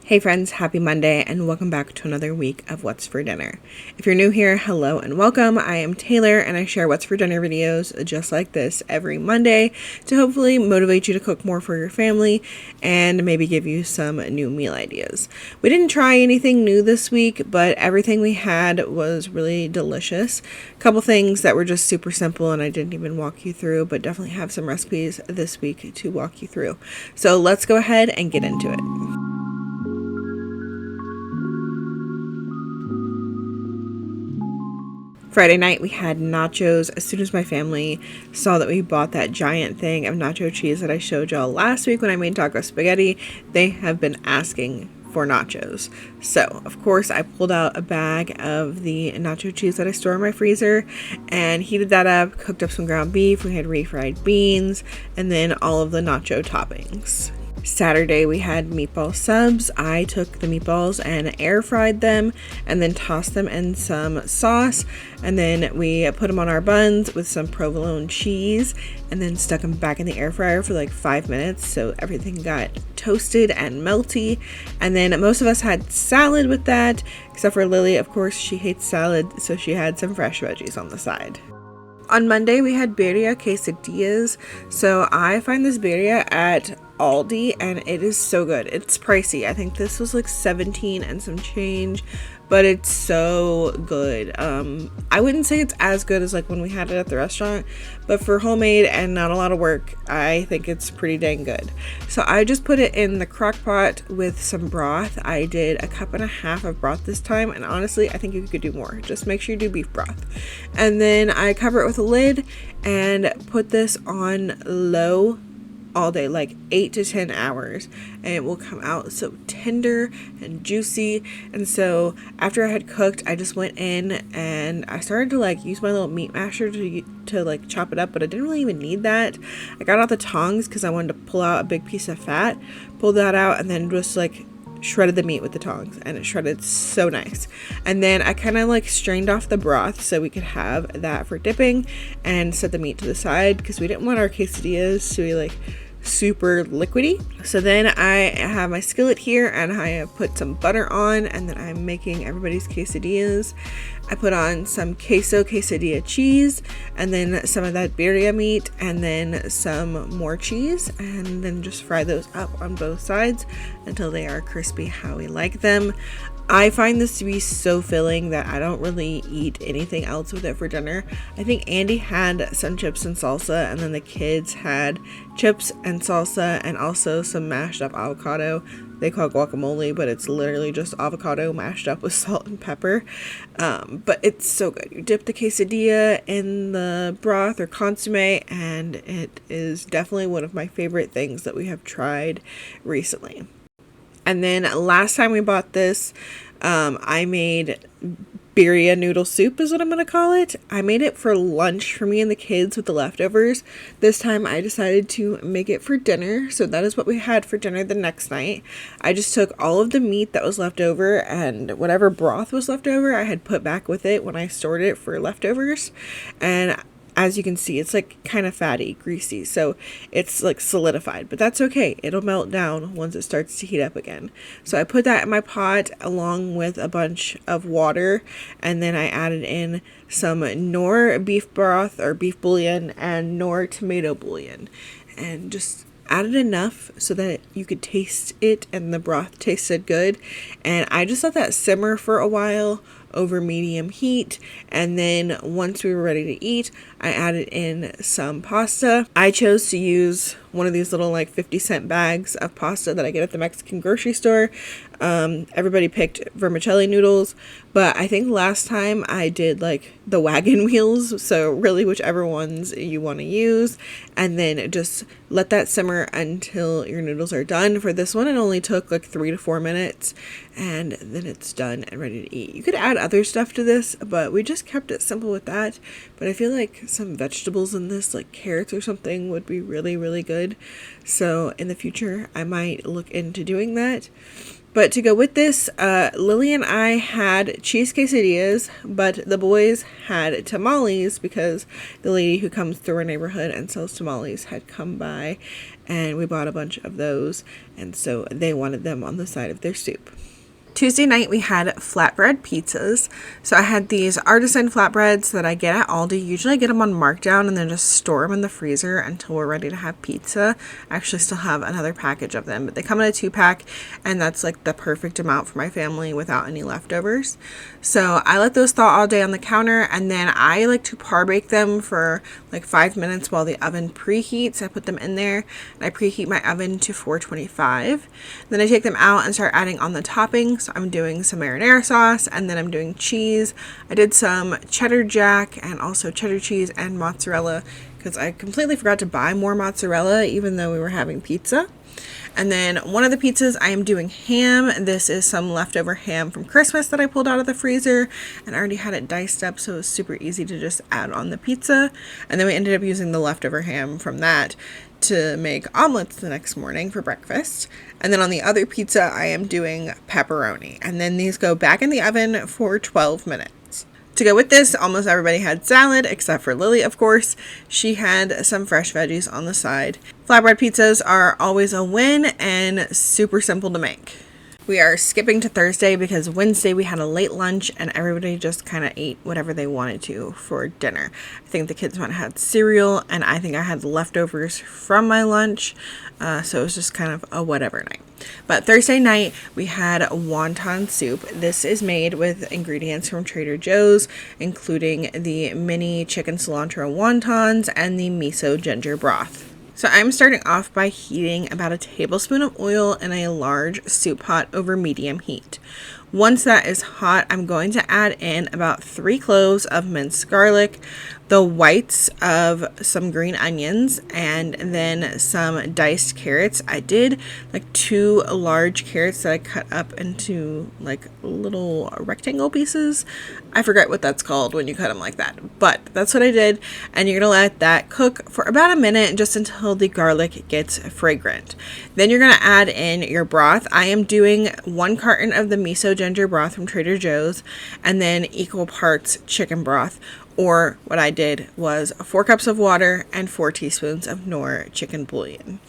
Hey friends, happy Monday and welcome back to another week of What's for Dinner. If you're new here, hello and welcome. I am Taylor and I share What's for Dinner videos just like this every Monday to hopefully motivate you to cook more for your family and maybe give you some new meal ideas. We didn't try anything new this week, but everything we had was really delicious. A couple things that were just super simple and I didn't even walk you through, but definitely have some recipes this week to walk you through. So let's go ahead and get into it. Friday night we had nachos. As soon as my family saw that we bought that giant thing of nacho cheese that I showed y'all last week when I made taco spaghetti, they have been asking for nachos. So of course I pulled out a bag of the nacho cheese that I store in my freezer and heated that up, cooked up some ground beef, we had refried beans, and then all of the nacho toppings. Saturday we had meatball subs. I took the meatballs and air fried them and then tossed them in some sauce, and then we put them on our buns with some provolone cheese and then stuck them back in the air fryer for like 5 minutes so everything got toasted and melty. And then most of us had salad with that, except for Lily. Of course, she hates salad, so she had some fresh veggies on the side. On Monday, we had Birria Quesadillas. So I find this birria at Aldi and it is so good. It's pricey. I think this was like 17 and some change, but it's so good. I wouldn't say it's as good as like when we had it at the restaurant, but for homemade and not a lot of work, I think it's pretty dang good. So I just put it in the crock pot with some broth. I did 1.5 cups of broth this time, and honestly I think you could do more. Just make sure you do beef broth. And then I cover it with a lid and put this on low all day, like 8 to 10 hours, and it will come out so tender and juicy. And so after I had cooked, I just went in and I started to like use my little meat masher to like chop it up, but I didn't really even need that. I got out the tongs because I wanted to pull out a big piece of fat, pulled that out, and then just like shredded the meat with the tongs, and it shredded so nice. And then I kind of like strained off the broth so we could have that for dipping and set the meat to the side because we didn't want our quesadillas to be like super liquidy. So then I have my skillet here and I have put some butter on, and then I'm making everybody's quesadillas. I put on some queso quesadilla cheese and then some of that birria meat and then some more cheese, and then just fry those up on both sides until they are crispy how we like them. I find this to be so filling that I don't really eat anything else with it for dinner. I think Andy had some chips and salsa, and then the kids had chips and salsa and also some mashed up avocado. They call it guacamole, but it's literally just avocado mashed up with salt and pepper. But it's so good. You dip the quesadilla in the broth or consomme, and it is definitely one of my favorite things that we have tried recently. And then last time we bought this, I made Birria noodle soup is what I'm going to call it. I made it for lunch for me and the kids with the leftovers. This time I decided to make it for dinner. So that is what we had for dinner the next night. I just took all of the meat that was left over and whatever broth was left over, I had put back with it when I stored it for leftovers. And as you can see, it's like kind of fatty, greasy, so it's like solidified, but that's okay. It'll melt down once it starts to heat up again. So I put that in my pot along with a bunch of water, and then I added in some Knorr beef broth or beef bouillon and Knorr tomato bouillon, and just added enough so that you could taste it and the broth tasted good. And I just let that simmer for a while over medium heat, and then once we were ready to eat, I added in some pasta. I chose to use one of these little like 50-cent bags of pasta that I get at the Mexican grocery store. Everybody picked vermicelli noodles, but I think last time I did like the wagon wheels, so really whichever ones you want to use, and then just let that simmer until your noodles are done. For this one it only took like 3 to 4 minutes, and then it's done and ready to eat. You could add other stuff to this, but we just kept it simple with that. But I feel like some vegetables in this, like carrots or something, would be really, really good. So in the future, I might look into doing that. But to go with this, Lily and I had cheese quesadillas, but the boys had tamales because the lady who comes through our neighborhood and sells tamales had come by and we bought a bunch of those, and so they wanted them on the side of their soup. Tuesday night we had flatbread pizzas. So I had these artisan flatbreads that I get at Aldi. Usually I get them on markdown and then just store them in the freezer until we're ready to have pizza. I actually still have another package of them, but they come in a 2-pack, and that's like the perfect amount for my family without any leftovers. So I let those thaw all day on the counter, and then I like to par bake them for like 5 minutes while the oven preheats. I put them in there and I preheat my oven to 425. Then I take them out and start adding on the toppings. I'm doing some marinara sauce, and then I'm doing cheese. I did some cheddar jack and also cheddar cheese and mozzarella because I completely forgot to buy more mozzarella even though we were having pizza. And then one of the pizzas I am doing ham. This is some leftover ham from Christmas that I pulled out of the freezer, and I already had it diced up, so it was super easy to just add on the pizza. And then we ended up using the leftover ham from that to make omelets the next morning for breakfast. And then on the other pizza I am doing pepperoni, and then these go back in the oven for 12 minutes. To go with this, almost everybody had salad, except for Lily, of course. She had some fresh veggies on the side. Flatbread pizzas are always a win and super simple to make. We are skipping to Thursday because Wednesday we had a late lunch and everybody just kind of ate whatever they wanted to for dinner. I think the kids might have had cereal, and I think I had leftovers from my lunch, so it was just kind of a whatever night. But Thursday night we had Wonton Soup. This is made with ingredients from Trader Joe's, including the mini chicken cilantro wontons and the miso ginger broth. So I'm starting off by heating about a tablespoon of oil in a large soup pot over medium heat. Once that is hot, I'm going to add in about 3 cloves of minced garlic, the whites of some green onions, and then some diced carrots. I did like 2 large carrots that I cut up into like little rectangle pieces. I forget what that's called when you cut them like that, but that's what I did. And you're gonna let that cook for about a minute, just until the garlic gets fragrant. Then you're gonna add in your broth. I am doing 1 carton of the miso ginger broth from Trader Joe's, and then equal parts chicken broth. Or what I did was 4 cups of water and 4 teaspoons of Knorr chicken bouillon.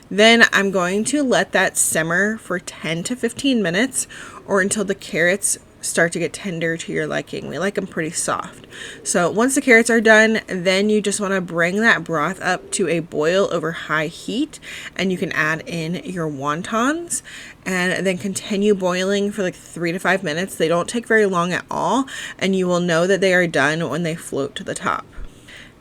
Then I'm going to let that simmer for 10 to 15 minutes, or until the carrots start to get tender to your liking. We like them pretty soft. So once the carrots are done, then you just want to bring that broth up to a boil over high heat, and you can add in your wontons and then continue boiling for like 3 to 5 minutes. They don't take very long at all, and you will know that they are done when they float to the top.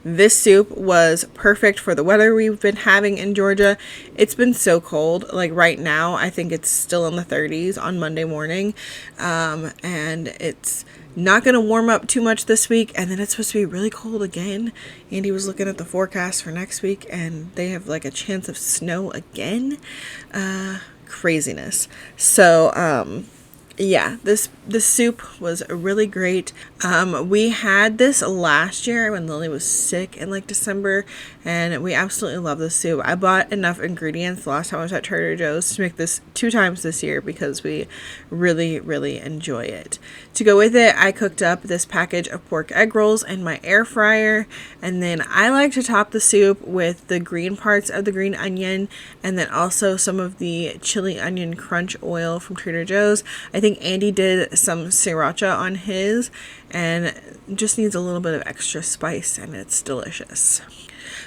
This soup was perfect for the weather we've been having in Georgia. It's been so cold. Like right now, I think it's still in the 30s on Monday morning. And it's not going to warm up too much this week. And then it's supposed to be really cold again. Andy was looking at the forecast for next week, and they have like a chance of snow again. Craziness. So, yeah, this soup was really great. We had this last year when Lily was sick in like December, and we absolutely love this soup. I bought enough ingredients the last time I was at Trader Joe's to make this 2 times this year because we really, really enjoy it. To go with it, I cooked up this package of pork egg rolls in my air fryer, and then I like to top the soup with the green parts of the green onion, and then also some of the chili onion crunch oil from Trader Joe's. I think Andy did some sriracha on his, and just needs a little bit of extra spice, and it's delicious.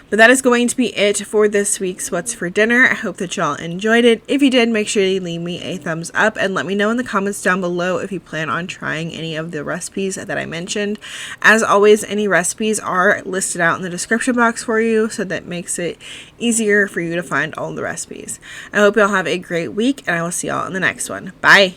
But that is going to be it for this week's What's for Dinner. I hope that y'all enjoyed it. If you did, make sure you leave me a thumbs up and let me know in the comments down below if you plan on trying any of the recipes that I mentioned. As always, any recipes are listed out in the description box for you, so that makes it easier for you to find all the recipes. I hope y'all have a great week, and I will see y'all in the next one. Bye!